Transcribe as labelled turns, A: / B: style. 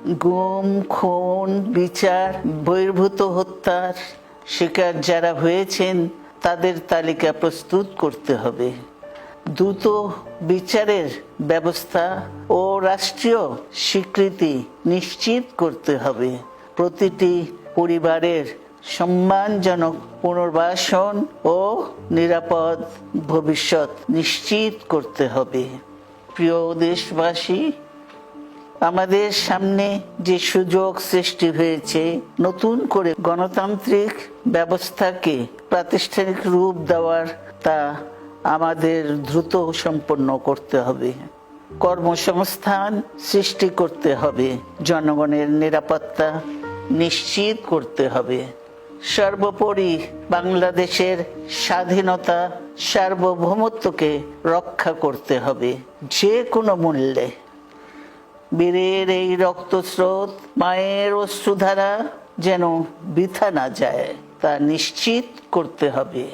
A: গুম, খুন, বিচার বহির্ভূত হত্যার শিকার যারা হয়েছেন তাদের তালিকা প্রস্তুত করতে হবে। দ্রুত বিচারের ব্যবস্থা ও রাষ্ট্রীয় স্বীকৃতি নিশ্চিত করতে হবে। প্রতিটি পরিবারের সম্মানজনক পুনর্বাসন ও নিরাপদ ভবিষ্যৎ নিশ্চিত করতে হবে। প্রিয় দেশবাসী, আমাদের সামনে যে সুযোগ সৃষ্টি হয়েছে নতুন করে গণতান্ত্রিক ব্যবস্থাকে প্রাতিষ্ঠানিক রূপ দেওয়ার, তা আমাদের দ্রুত সম্পন্ন করতে হবে। কর্মসংস্থান সৃষ্টি করতে হবে, জনগণের নিরাপত্তা নিশ্চিত করতে হবে, সর্বোপরি বাংলাদেশের স্বাধীনতা সার্বভৌমত্বকে রক্ষা করতে হবে যে কোনো মূল্যে। বীরের এই রক্তস্রোত, মায়ের অশ্রুধারা যেন বৃথা না যায় তা নিশ্চিত করতে হবে।